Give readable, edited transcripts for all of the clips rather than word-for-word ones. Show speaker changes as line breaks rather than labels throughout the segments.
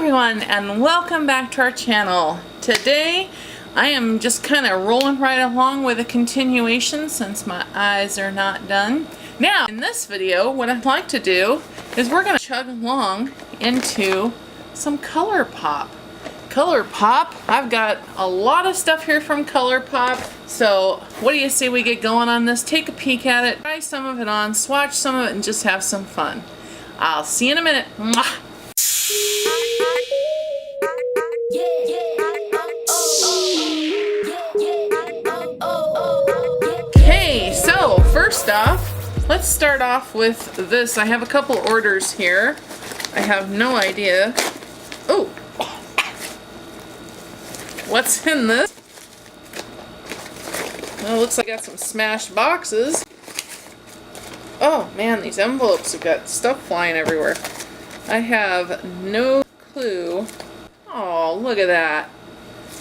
everyone, and welcome back to our channel. Today I am just kind of rolling right along with a continuation since my eyes are not done. Now in this video what I'd like to do is we're going to chug along into some ColourPop. ColourPop, I've got a lot of stuff here from ColourPop, so what do you say we get going on this? Take a peek at it, try some of it on, swatch some of it, and just have some fun. I'll see you in a minute. Mwah! Okay, so first off, let's start off with this. I have a couple orders here. I have no idea. Oh, what's in this? Well, it looks like I got some smashed boxes. Oh man, these envelopes have got stuff flying everywhere. I have no clue. Oh, look at that.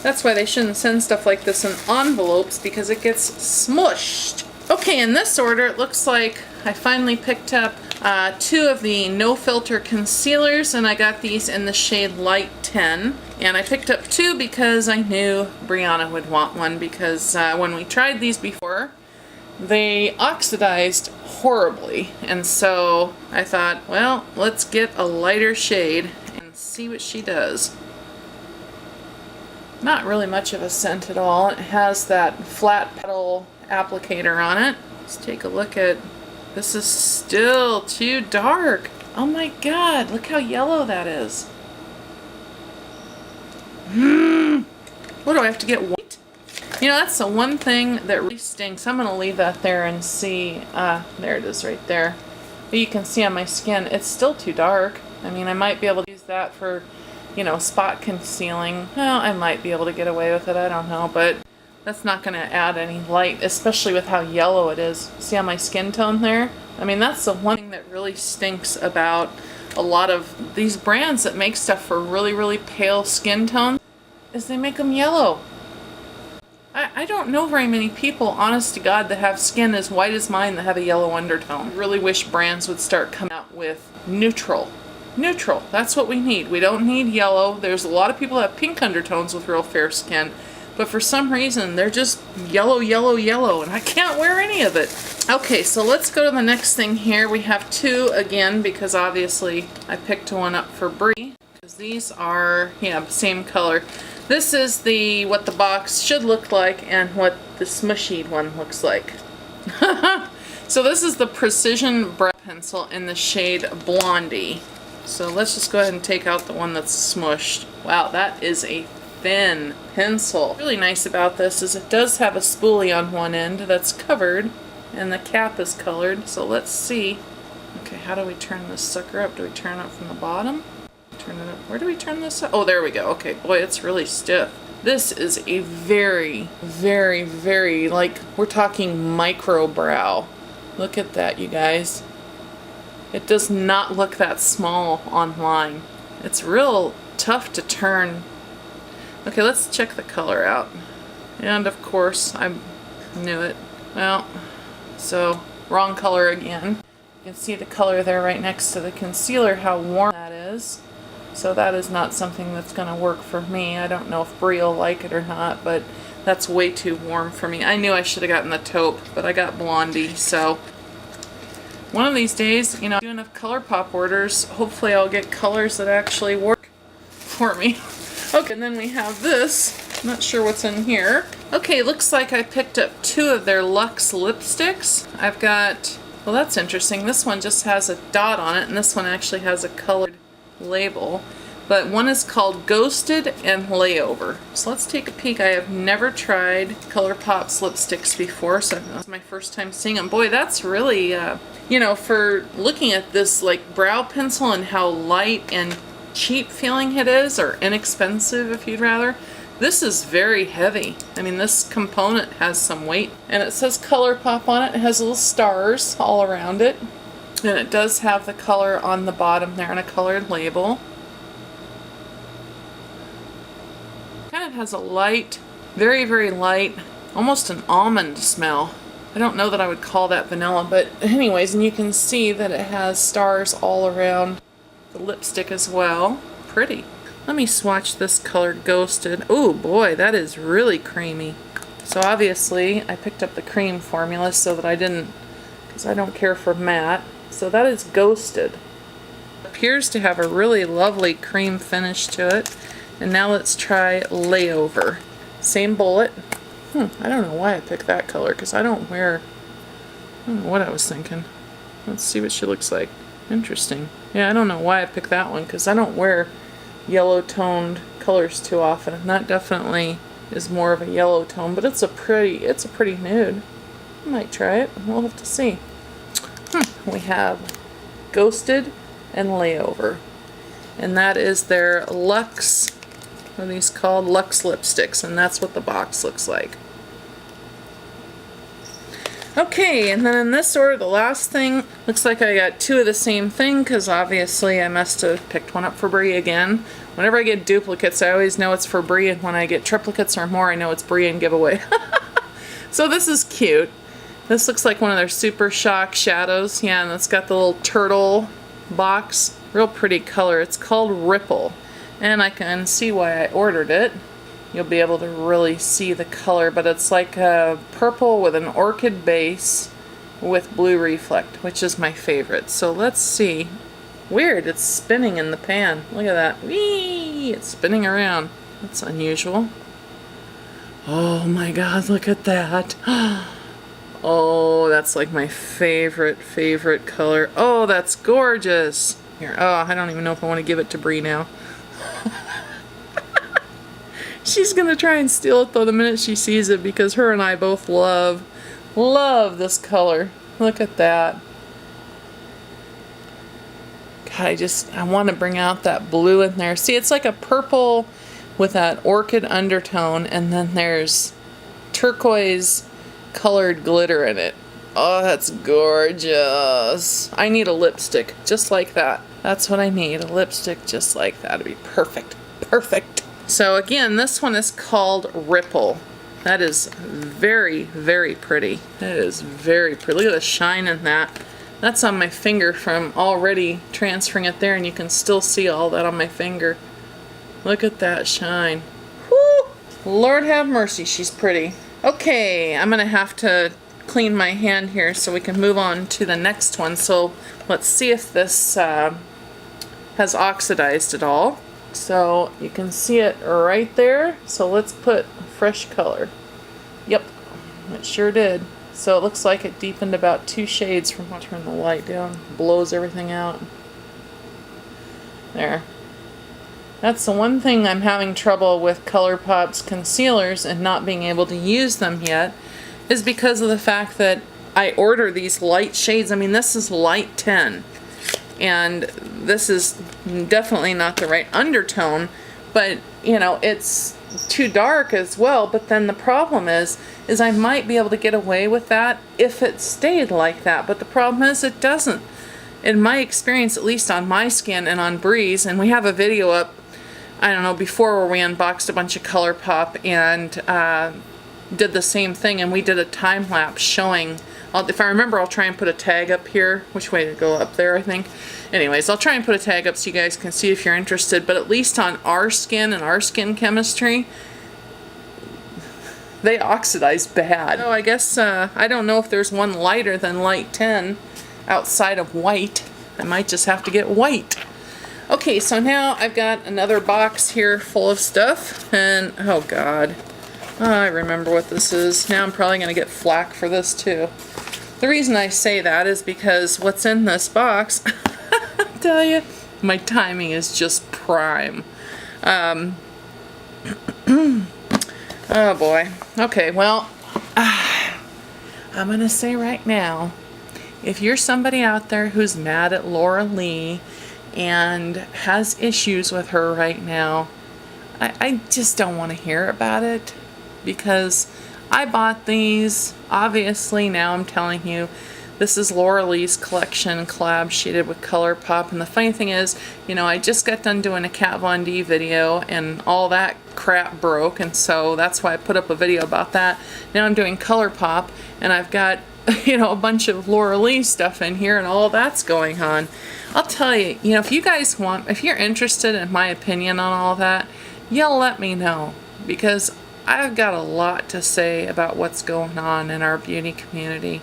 That's why they shouldn't send stuff like this in envelopes, because it gets smushed. Okay, in this order, it looks like I finally picked up two of the no filter concealers, and I got these in the shade Light 10. And I picked up two because I knew Brianna would want one, because when we tried these before, they oxidized horribly. And so I thought, well, let's get a lighter shade and see what she does. Not really much of a scent at all. It has that flat petal applicator on it. Let's take a look at, this is still too dark. Oh my god, look how yellow that is. What do I have to get white? You know, that's the one thing that really stinks. I'm gonna leave that there and see, there it is right there. But you can see on my skin, it's still too dark. I mean, I might be able to use that for, you know, spot concealing. Well, I might be able to get away with it, I don't know, but that's not going to add any light, especially with how yellow it is. See on my skin tone there? I mean, that's the one thing that really stinks about a lot of these brands that make stuff for really, really pale skin tones, is they make them yellow. I don't know very many people, honest to God, that have skin as white as mine that have a yellow undertone. I really wish brands would start coming out with neutral. Neutral, that's what we need. We don't need yellow. There's a lot of people that have pink undertones with real fair skin, but for some reason they're just yellow, yellow, yellow, and I can't wear any of it. Okay, so let's go to the next thing here. We have two again, because obviously I picked one up for Brie, because these are, yeah, same color. This is the what the box should look like and what the smushied one looks like. So this is the Precision Brow Pencil in the shade Blondie. So let's just go ahead and take out the one that's smushed. Wow, that is a thin pencil. What's really nice about this is it does have a spoolie on one end that's covered, and the cap is colored. So let's see. Okay, how do we turn this sucker up? Do we turn it from the bottom? Turn it up. Where do we turn this up? Oh, there we go. Okay, boy, it's really stiff. This is a very, very, very, like, we're talking micro brow. Look at that, you guys. It does not look that small online. It's real tough to turn. Okay, let's check the color out. And of course, I knew it. Well, so wrong color again. You can see the color there right next to the concealer, how warm that is. So that is not something that's going to work for me. I don't know if Brie will like it or not, but that's way too warm for me. I knew I should have gotten the taupe, but I got Blondie, so one of these days, you know, do enough ColourPop orders, hopefully I'll get colors that actually work for me. Okay, and then we have this. I'm not sure what's in here. Okay, looks like I picked up two of their Luxe lipsticks. I've got, well, that's interesting. This one just has a dot on it, and this one actually has a colored label. But one is called Ghosted and Layover. So let's take a peek. I have never tried ColourPop's lipsticks before, so that's my first time seeing them. Boy, that's really, you know, for looking at this like brow pencil and how light and cheap feeling it is, or inexpensive if you'd rather, this is very heavy. I mean, this component has some weight. And it says ColourPop on it. It has little stars all around it. And it does have the color on the bottom there and a colored label. Kind of has a light, very, very light, almost an almond smell. I don't know that I would call that vanilla, but anyways, and you can see that it has stars all around the lipstick as well. Pretty. Let me swatch this color Ghosted. Oh boy, that is really creamy. So obviously I picked up the cream formula so that I didn't, because I don't care for matte. So that is Ghosted. Appears to have a really lovely cream finish to it. And now let's try Layover. Same bullet. I don't know why I picked that color, because I don't wear, I don't know what I was thinking. Let's see what she looks like. Interesting. Yeah, I don't know why I picked that one, because I don't wear yellow toned colors too often, and that definitely is more of a yellow tone, but it's a pretty nude. I might try it. We'll have to see. We have Ghosted and Layover, and that is their Luxe, what are these called? Luxe lipsticks, and that's what the box looks like. Okay, and then in this order, the last thing, looks like I got two of the same thing, because obviously I must have picked one up for Brie again. Whenever I get duplicates, I always know it's for Brie, and when I get triplicates or more, I know it's Brie and giveaway. So this is cute. This looks like one of their Super Shock shadows. Yeah, and it's got the little turtle box. Real pretty color. It's called Ripple. And I can see why I ordered it. You'll be able to really see the color, but it's like a purple with an orchid base with blue reflect, which is my favorite. So let's see. Weird, it's spinning in the pan. Look at that. Whee! It's spinning around. That's unusual. Oh my god, look at that. Oh, that's like my favorite color. Oh, that's gorgeous. Here, oh, I don't even know if I want to give it to Brie now. She's gonna try and steal it though the minute she sees it, because her and I both love this color. Look at that. God, I want to bring out that blue in there. See, it's like a purple with that orchid undertone, and then there's turquoise colored glitter in it. Oh, that's gorgeous. I need a lipstick just like that. That's what I need, a lipstick just like that. It'd be perfect. Perfect. So again, this one is called Ripple. That is very pretty. That is very pretty. Look at the shine in that. That's on my finger from already transferring it there, and you can still see all that on my finger. Look at that shine. Woo! Lord have mercy, she's pretty. Okay, I'm gonna have to clean my hand here so we can move on to the next one. So let's see if this has oxidized at all. So you can see it right there. So let's put fresh color. Yep, it sure did. So it looks like it deepened about 2 shades from when I turn the light down. Blows everything out. There. That's the one thing I'm having trouble with ColourPop's concealers and not being able to use them yet, is because of the fact that I order these light shades. I mean, this is light 10. And this is definitely not the right undertone, but you know, it's too dark as well. But then the problem is I might be able to get away with that if it stayed like that, but the problem is it doesn't. In my experience, at least on my skin and on Bree's, and we have a video up, I don't know, before where we unboxed a bunch of ColourPop and did the same thing, and we did a time lapse showing. If I remember, I'll try and put a tag up here. Which way to go? Up there, I think. Anyways, I'll try and put a tag up so you guys can see if you're interested. But at least on our skin and our skin chemistry, they oxidize bad. So I guess, I don't know if there's one lighter than light 10 outside of white. I might just have to get white. Okay, so now I've got another box here full of stuff. And, oh god. I remember what this is. Now I'm probably going to get flack for this too. The reason I say that is because what's in this box, I tell you, my timing is just prime. Oh boy. Okay, well, I'm going to say right now, if you're somebody out there who's mad at Laura Lee and has issues with her right now, I just don't want to hear about it. Because I bought these, obviously now I'm telling you, this is Laura Lee's collection collab she did with ColourPop, and the funny thing is, you know, I just got done doing a Kat Von D video and all that crap broke, and so that's why I put up a video about that. Now I'm doing ColourPop, and I've got you know, a bunch of Laura Lee stuff in here and all that's going on. I'll tell you, you know, if you guys want, if you're interested in my opinion on all that, you'll let me know, because I've got a lot to say about what's going on in our beauty community.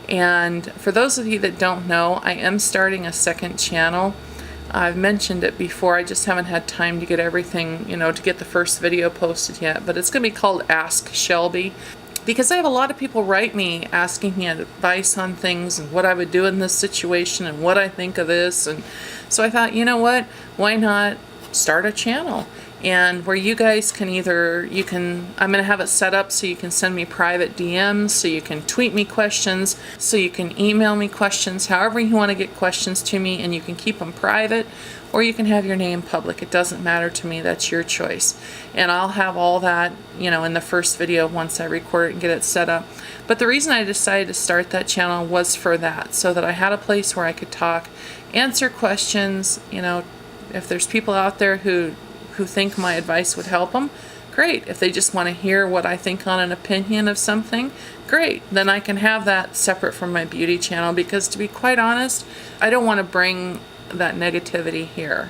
And for those of you that don't know, I am starting a second channel. I've mentioned it before, I just haven't had time to get everything, you know, to get the first video posted yet, but it's going to be called Ask Shelbie. Because I have a lot of people write me asking me advice on things and what I would do in this situation and what I think of this. And so I thought, you know what, why not start a channel? And where you guys can either, I'm going to have it set up so you can send me private DMs, so you can tweet me questions, so you can email me questions, however you want to get questions to me, and you can keep them private, or you can have your name public. It doesn't matter to me, that's your choice. And I'll have all that, you know, in the first video once I record it and get it set up. But the reason I decided to start that channel was for that, so that I had a place where I could talk, answer questions, you know, if there's people out there who think my advice would help them, great. If they just want to hear what I think on an opinion of something, great. Then I can have that separate from my beauty channel, because to be quite honest, I don't want to bring that negativity here.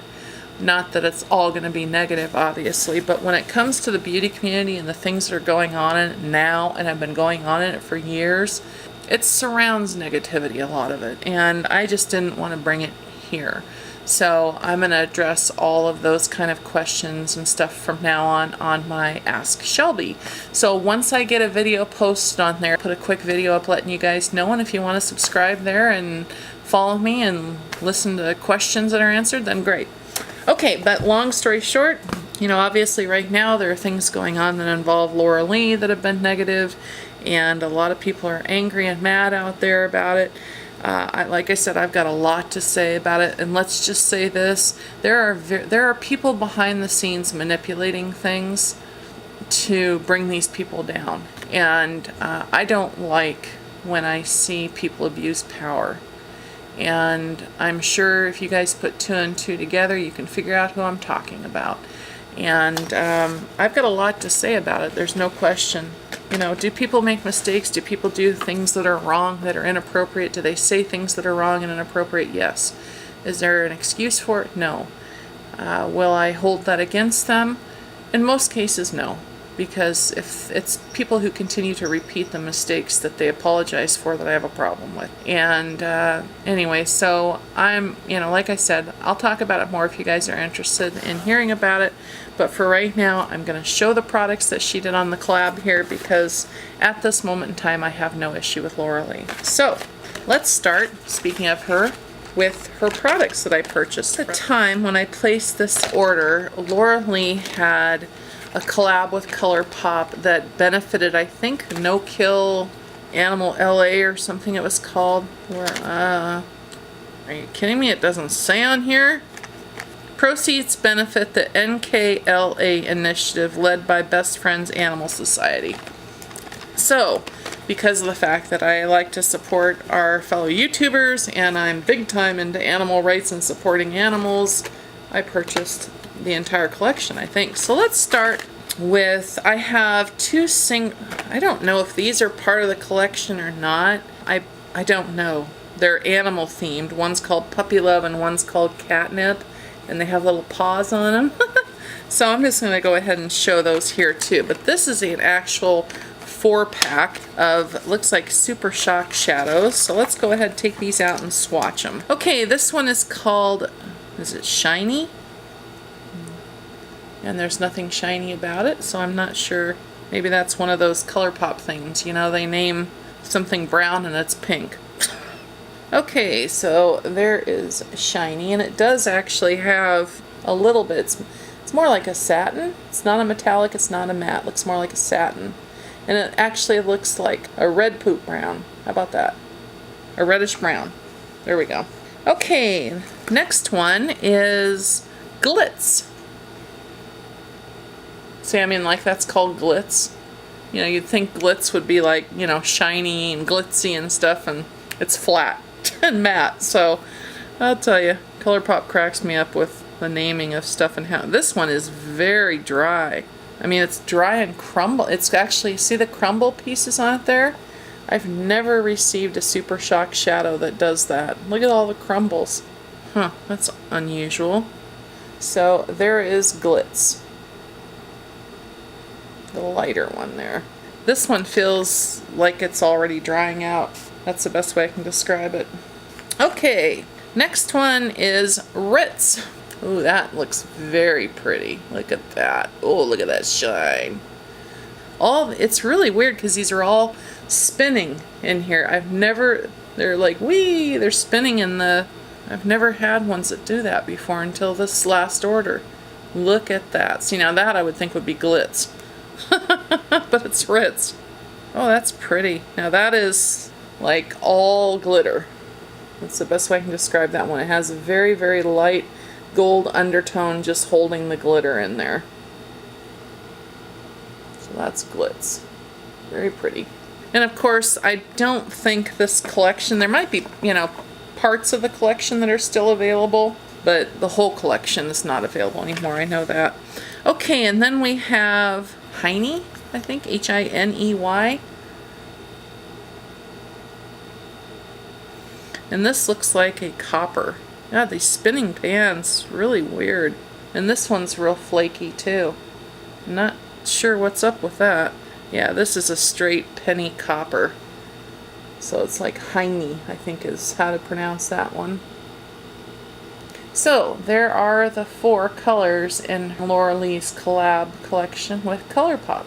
Not that it's all going to be negative, obviously, but when it comes to the beauty community and the things that are going on in it now and have been going on in it for years, it surrounds negativity, a lot of it, and I just didn't want to bring it here. So I'm going to address all of those kind of questions and stuff from now on my Ask Shelbie. So once I get a video posted on there, put a quick video up letting you guys know, and if you want to subscribe there and follow me and listen to questions that are answered, then great. Okay, but long story short, you know, obviously right now there are things going on that involve Laura Lee that have been negative, and a lot of people are angry and mad out there about it. Like I said, I've got a lot to say about it, and let's just say this: there are people behind the scenes manipulating things to bring these people down, and I don't like when I see people abuse power. And I'm sure if you guys put 2 and 2 together, you can figure out who I'm talking about. And I've got a lot to say about it, there's no question. You know, do people make mistakes? Do people do things that are wrong, that are inappropriate? Do they say things that are wrong and inappropriate? Yes. Is there an excuse for it? No. Will I hold that against them? In most cases, no. Because if it's people who continue to repeat the mistakes that they apologize for, that I have a problem with. And anyway, so I'm, you know, like I said, I'll talk about it more if you guys are interested in hearing about it. But for right now, I'm going to show the products that she did on the collab here, because at this moment in time, I have no issue with Laura Lee. So let's start, speaking of her, with her products that I purchased. At the time when I placed this order, Laura Lee had a collab with ColourPop that benefited, I think, No Kill Animal LA or something it was called. Are you kidding me? It doesn't say on here. Proceeds benefit the NKLA initiative led by Best Friends Animal Society. So, because of the fact that I like to support our fellow YouTubers and I'm big time into animal rights and supporting animals, I purchased the entire collection, I think. So let's start with, I have 2 I don't know if these are part of the collection or not. I don't know. They're animal themed. One's called Puppy Love and one's called Catnip, and they have little paws on them. So I'm just going to go ahead and show those here too. But this is an actual 4-pack of, looks like Super Shock shadows. So let's go ahead and take these out and swatch them. Okay, this one is called, is it Shiny? And there's nothing shiny about it, so I'm not sure. Maybe that's one of those ColourPop things. You know, they name something brown and it's pink. Okay, so there is Shiny, and it does actually have a little bit. It's more like a satin. It's not a metallic, it's not a matte. It looks more like a satin. And it actually looks like a red poop brown. How about that? A reddish brown. There we go. Okay, next one is Glitz. See, I mean, like, that's called Glitz. You know, you'd think Glitz would be like, you know, shiny and glitzy and stuff, and it's flat and matte. So, I'll tell you, ColourPop cracks me up with the naming of stuff and how. This one is very dry. I mean, it's dry and crumble. It's actually, see the crumble pieces on it there? I've never received a Super Shock shadow that does that. Look at all the crumbles. Huh, that's unusual. So there is Glitz. The lighter one there. This one feels like it's already drying out. That's the best way I can describe it. Okay, next one is Ritz. Ooh, that looks very pretty. Look at that. Oh, look at that shine. It's really weird because these are all spinning in here. They're like, wee, they're spinning in the, I've never had ones that do that before until this last order. Look at that. See, now that I would think would be Glitz. But it's Ritz. Oh, that's pretty. Now that is like all glitter. That's the best way I can describe that one. It has a very, very light gold undertone just holding the glitter in there. So that's Glitz. Very pretty. And of course, I don't think this collection, there might be, you know, parts of the collection that are still available, but the whole collection is not available anymore. I know that. Okay, and then we have Hiney, I think, Hiney. And this looks like a copper. Yeah, these spinning pans, really weird. And this one's real flaky too. Not sure what's up with that. Yeah, this is a straight penny copper. So it's like Hiney, I think is how to pronounce that one. So there are the 4 colors in Laura Lee's collab collection with ColourPop.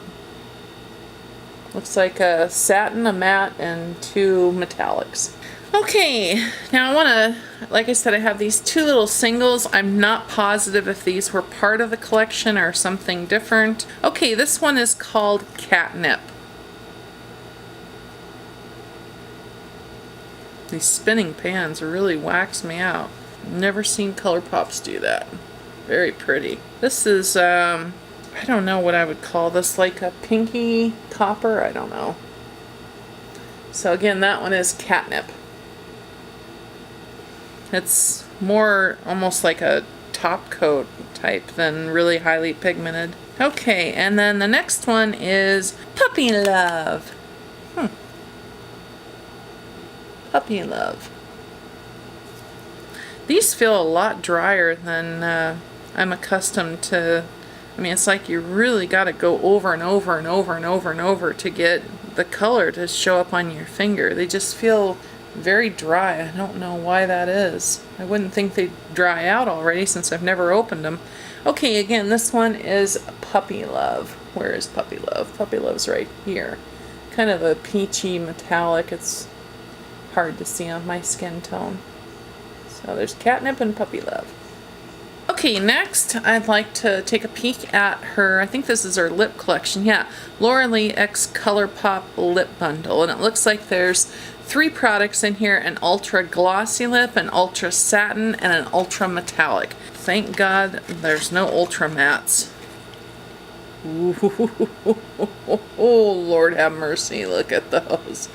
Looks like a satin, a matte, and 2 metallics. Okay, now I want to, like I said, I have these 2 little singles. I'm not positive if these were part of the collection or something different. Okay, this one is called Catnip. These spinning pans really wax me out. Never seen ColourPops do that. Very pretty. This is, I don't know what I would call this, like a pinky copper? I don't know. So again, that one is Catnip. It's more almost like a top coat type than really highly pigmented. Okay, and then the next one is Puppy Love. Puppy Love. These feel a lot drier than I'm accustomed to. I mean, it's like you really got to go over and over and over and over and over to get the color to show up on your finger. They just feel very dry. I don't know why that is. I wouldn't think they'd dry out already since I've never opened them. Okay, again, this one is Puppy Love. Where is Puppy Love? Puppy Love's right here. Kind of a peachy metallic. It's hard to see on my skin tone. So there's Catnip and Puppy Love. Okay, next I'd like to take a peek at her, I think this is her lip collection, yeah, Laura Lee X ColourPop Lip Bundle, and it looks like there's 3 products in here, an ultra glossy lip, an ultra satin, and an ultra metallic. Thank God there's no ultra mattes. Ooh, oh, Lord have mercy, look at those.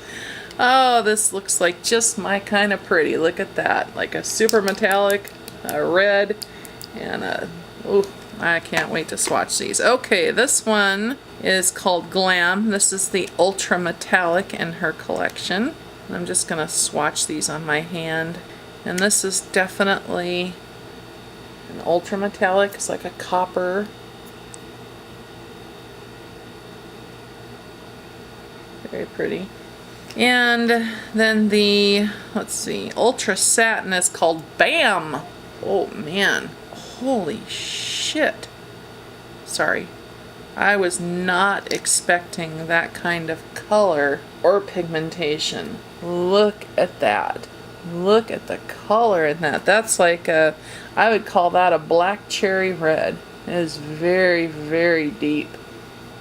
Oh, this looks like just my kind of pretty. Look at that, like a super metallic, a red, and a, ooh, I can't wait to swatch these. Okay, this one is called Glam. This is the ultra metallic in her collection. I'm just gonna swatch these on my hand. And this is definitely an ultra metallic. It's like a copper. Very pretty. And then the, let's see, ultra satin is called Bam. Oh man, holy shit. Sorry. I was not expecting that kind of color or pigmentation. Look at that. Look at the color in that. That's like a, I would call that a black cherry red. It is very, very deep.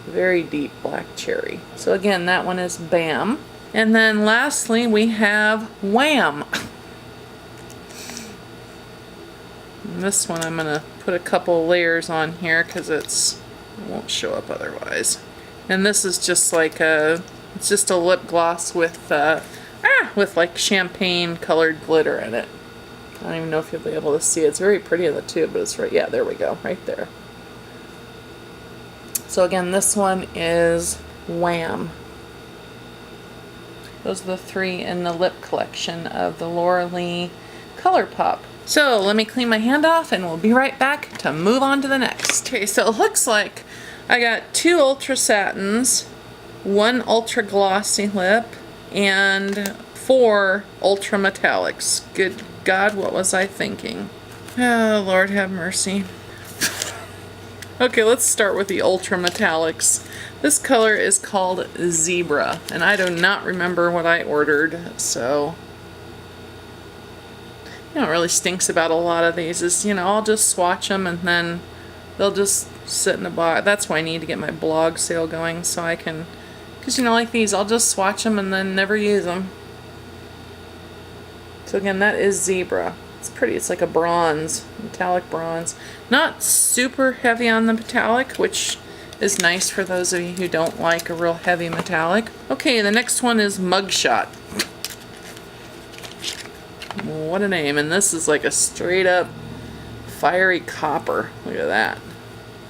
Very deep black cherry. So again, that one is Bam. And then lastly, we have Wham. And this one I'm going to put a couple layers on here because it won't show up otherwise. And this is just like a, it's just a lip gloss with like champagne colored glitter in it. I don't even know if you'll be able to see it. It's very pretty in the tube, but it's right, yeah, there we go, right there. So again, this one is Wham. Those are the 3 in the lip collection of the Laura Lee ColourPop. So let me clean my hand off and we'll be right back to move on to the next. Okay, so it looks like I got 2 Ultra Satins, 1 Ultra Glossy lip, and 4 Ultra Metallics. Good God, what was I thinking? Oh, Lord have mercy. Okay, let's start with the Ultra Metallics. This color is called Zebra, and I do not remember what I ordered, so you know, it really stinks about a lot of these is, you know, I'll just swatch them and then they'll just sit in a box. That's why I need to get my blog sale going so I can, because you know, like these, I'll just swatch them and then never use them. So again, that is Zebra. It's pretty, it's like a bronze, metallic bronze. Not super heavy on the metallic, which is nice for those of you who don't like a real heavy metallic. Okay, the next one is Mugshot. What a name, and this is like a straight up fiery copper. Look at that.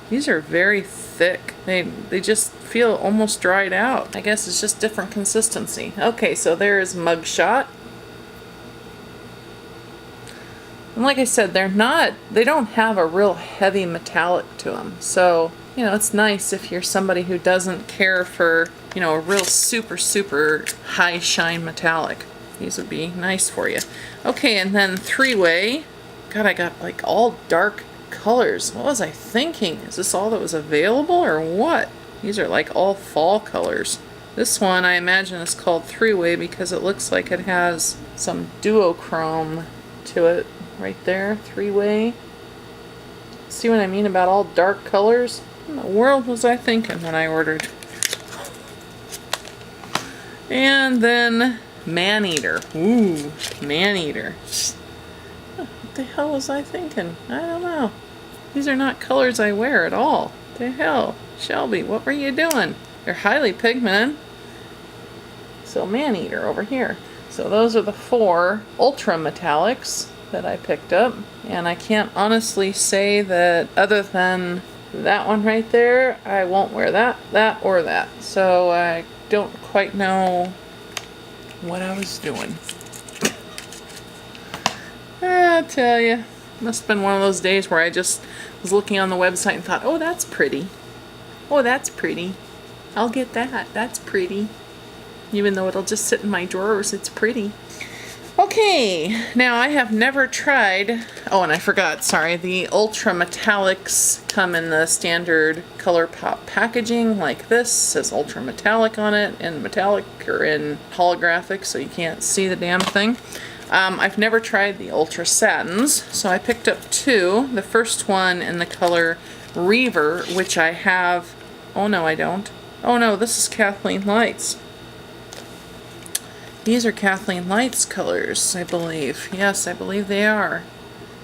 These are very thick. They just feel almost dried out. I guess it's just different consistency. Okay, so there is Mugshot. And like I said, they don't have a real heavy metallic to them. So, you know, it's nice if you're somebody who doesn't care for, you know, a real super, super high shine metallic. These would be nice for you. Okay, and then 3-way. God, I got like all dark colors. What was I thinking? Is this all that was available or what? These are like all fall colors. This one I imagine is called 3-way because it looks like it has some duochrome to it right there. 3-way. See what I mean about all dark colors? What in the world was I thinking when I ordered? And then Maneater. Ooh, Maneater. What the hell was I thinking? I don't know. These are not colors I wear at all. What the hell? Shelbie, what were you doing? They're highly pigmented. So Maneater over here. So those are the 4 Ultra Metallics that I picked up. And I can't honestly say that other than that one right there, I won't wear that, or that. So I don't quite know what I was doing. I tell you, must have been one of those days where I just was looking on the website and thought, oh, that's pretty. Oh, that's pretty. I'll get that. That's pretty. Even though it'll just sit in my drawers, it's pretty. Okay, now I have never tried, oh, and I forgot, sorry, the Ultra Metallics come in the standard ColourPop packaging like this. It says Ultra Metallic on it, in metallic or in holographic, so you can't see the damn thing. I've never tried the Ultra Satins, so I picked up 2. The first one in the color Reaver, which I have, oh no I don't. Oh no, this is KathleenLights. These are KathleenLights colors, I believe. Yes, I believe they are.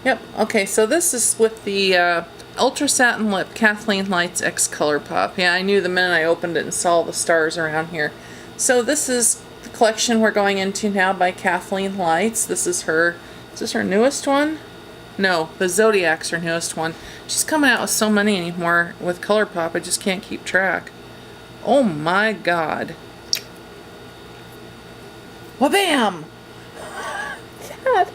Yep, okay, so this is with the Ultra Satin Lip KathleenLights X ColourPop. Yeah, I knew the minute I opened it and saw the stars around here. So this is the collection we're going into now by KathleenLights. This is her newest one? No, the Zodiac's her newest one. She's coming out with so many anymore with ColourPop, I just can't keep track. Oh my god. Wha-bam! That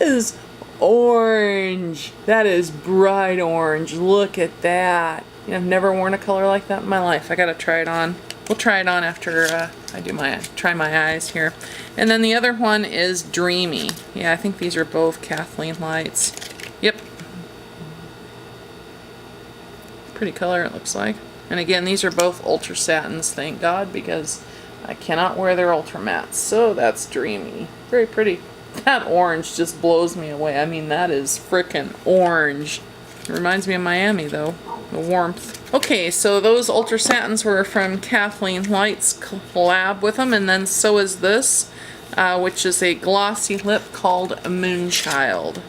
is orange. That is bright orange. Look at that. You know, I've never worn a color like that in my life. I gotta try it on. We'll try it on after I do try my eyes here. And then the other one is Dreamy. Yeah, I think these are both KathleenLights. Yep. Pretty color it looks like. And again, these are both Ultra Satins, thank God, because I cannot wear their Ultra Mattes. So that's Dreamy. Very pretty. That orange just blows me away. I mean, that is frickin' orange. It reminds me of Miami, though. The warmth. Okay, so those Ultra Satins were from KathleenLights collab with them, and then so is this, which is a glossy lip called Moonchild.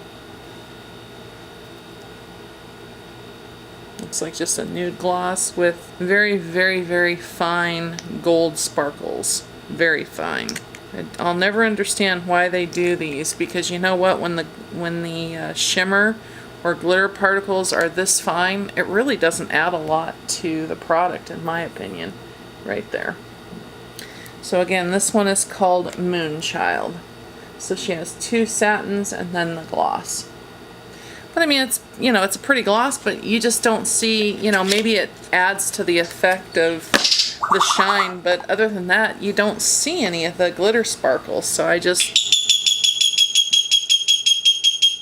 Looks like just a nude gloss with very, very, very fine gold sparkles. Very fine. I'll never understand why they do these, because you know what, when the shimmer or glitter particles are this fine, it really doesn't add a lot to the product, in my opinion. Right there. So again, this one is called Moonchild. So she has 2 satins and then the gloss. But I mean, it's, you know, it's a pretty gloss, but you just don't see, you know, maybe it adds to the effect of the shine, but other than that, you don't see any of the glitter sparkles. So I just,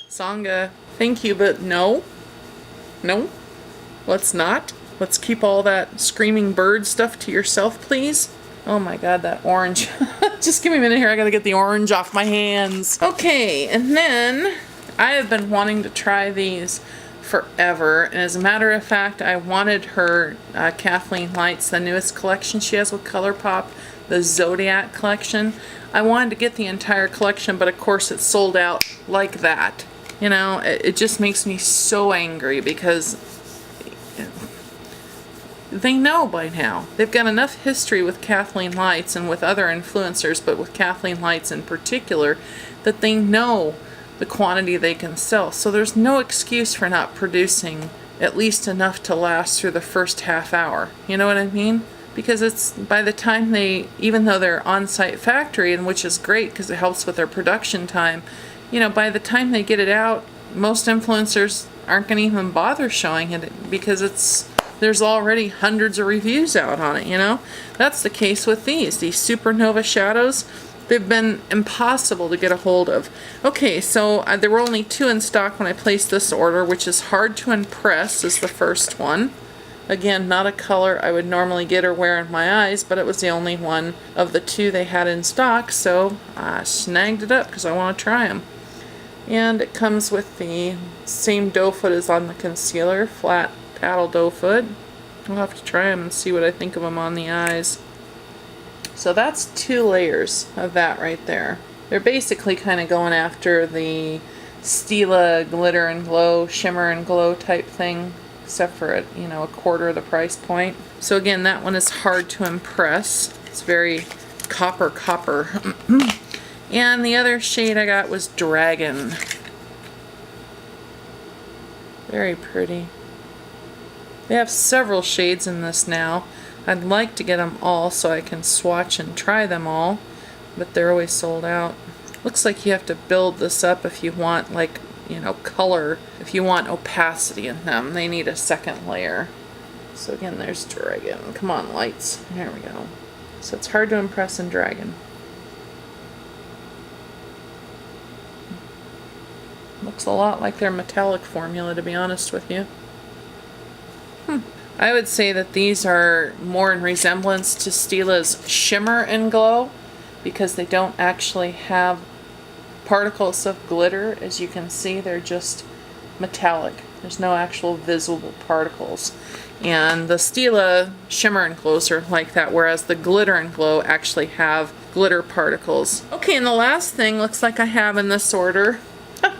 Sangha, thank you, but no, let's not. Let's keep all that screaming bird stuff to yourself, please. Oh my god, that orange. Just give me a minute here, I gotta get the orange off my hands. Okay, and then I have been wanting to try these forever, and as a matter of fact, I wanted her Kathleen Lights, the newest collection she has with ColourPop, the Zodiac collection. I wanted to get the entire collection, but of course it's sold out like that. You know, it just makes me so angry because they know by now. They've got enough history with Kathleen Lights and with other influencers, but with Kathleen Lights in particular, that they know the quantity they can sell. So there's no excuse for not producing at least enough to last through the first half hour. You know what I mean? Because it's, by the time they, even though they're on-site factory, and which is great because it helps with their production time, you know, by the time they get it out, most influencers aren't going to even bother showing it because there's already hundreds of reviews out on it, you know? That's the case with these Supernova shadows. They've been impossible to get a hold of. Okay, so there were only 2 in stock when I placed this order, which is Hard to Impress is the first one. Again, not a color I would normally get or wear in my eyes, but it was the only one of the 2 they had in stock, so I snagged it up because I want to try them. And it comes with the same doe foot as on the concealer, flat paddle doe foot. I'll have to try them and see what I think of them on the eyes. So that's 2 layers of that right there. They're basically kind of going after the Stila glitter and glow, shimmer and glow type thing, except for at, you know, a quarter of the price point. So again, that one is Hard to Impress. It's very copper. And the other shade I got was Dragon. Very pretty. They have several shades in this now. I'd like to get them all so I can swatch and try them all, but they're always sold out. Looks like you have to build this up if you want, like, you know, color. If you want opacity in them, they need a second layer. So again, there's Dragon. Come on, lights. There we go. So it's Hard to Impress in Dragon. Looks a lot like their metallic formula, to be honest with you. I would say that these are more in resemblance to Stila's Shimmer and Glow because they don't actually have particles of glitter. As you can see, they're just metallic. There's no actual visible particles. And the Stila Shimmer and Glows are like that, whereas the Glitter and Glow actually have glitter particles. Okay, and the last thing looks like I have in this order,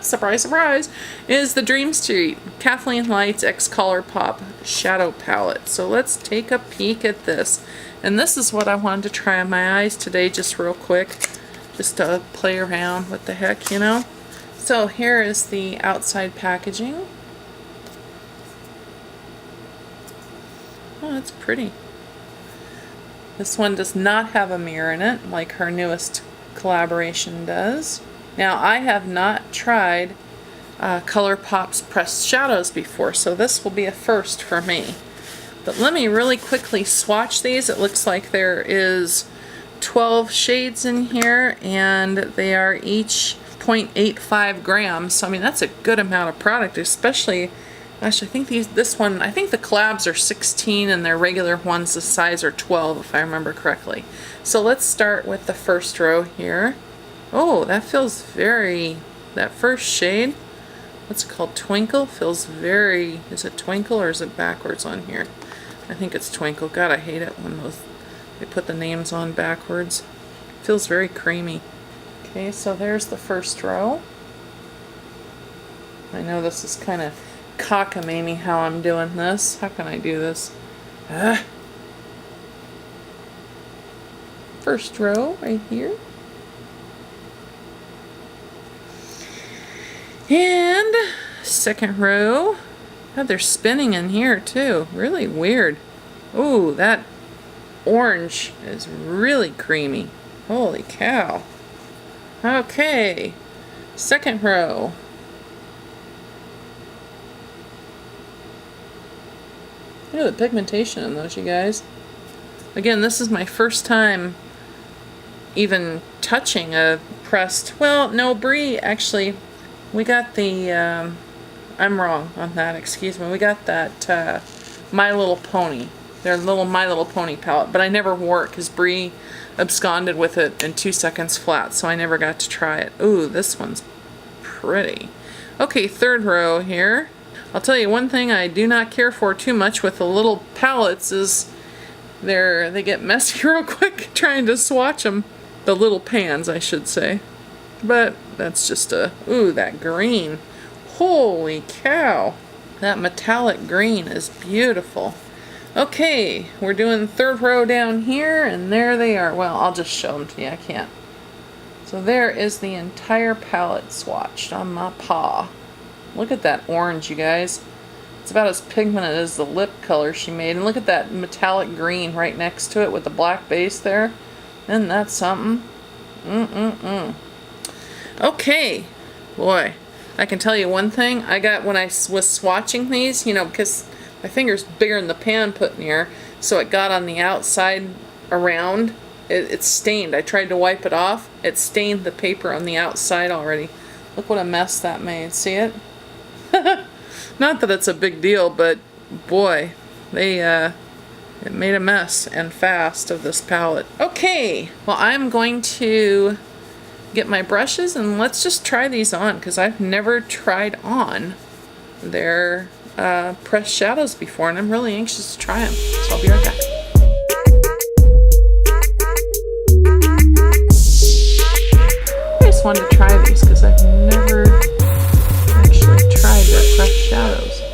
surprise, surprise, is the Dream Street Kathleen Lights X ColourPop Shadow Palette. So let's take a peek at this. And this is what I wanted to try on my eyes today, just real quick, just to play around. What the heck, you know? So here is the outside packaging. Oh, that's pretty. This one does not have a mirror in it, like her newest collaboration does. Now, I have not tried ColourPop's pressed shadows before, so this will be a first for me. But let me really quickly swatch these. It looks like there is 12 shades in here, and they are each 0.85 grams. So, I mean, that's a good amount of product, especially, gosh, I think this one, I think the collabs are 16 and their regular ones, the size are 12, if I remember correctly. So let's start with the first row here. Oh, that feels very, that first shade, what's it called, Twinkle, feels very, is it Twinkle or is it backwards on here? I think it's Twinkle. God, I hate it when they put the names on backwards. Feels very creamy. Okay, so there's the first row. I know this is kind of cockamamie how I'm doing this. How can I do this? First row right here. And second row. God, they're spinning in here too. Really weird. Ooh, that orange is really creamy. Holy cow. Okay, second row. Look at the pigmentation in those, you guys. Again, this is my first time even touching a pressed, well, no, Brie, actually, we got the, I'm wrong on that, excuse me, we got that My Little Pony, their little My Little Pony palette, but I never wore it because Brie absconded with it in 2 seconds flat, so I never got to try it. Ooh, this one's pretty. Okay, third row here. I'll tell you one thing I do not care for too much with the little palettes is they get messy real quick trying to swatch them. The little pans, I should say. But that's just ooh, that green. Holy cow. That metallic green is beautiful. Okay, we're doing third row down here, and there they are. Well, I'll just show them to you. I can't. So there is the entire palette swatched on my paw. Look at that orange, you guys. It's about as pigmented as the lip color she made. And look at that metallic green right next to it with the black base there. Isn't that something? Okay. Boy, I can tell you one thing. I got, when I was swatching these, you know, because my finger's bigger than the pan put in here, so it got on the outside around. It's stained. I tried to wipe it off. It stained the paper on the outside already. Look what a mess that made. See it? Not that it's a big deal, but boy, it made a mess, and fast, of this palette. Okay, well, I'm going to get my brushes and let's just try these on, because I've never tried on their pressed shadows before, and I'm really anxious to try them. So I'll be right back. I just wanted to try these because I've never actually tried their pressed shadows.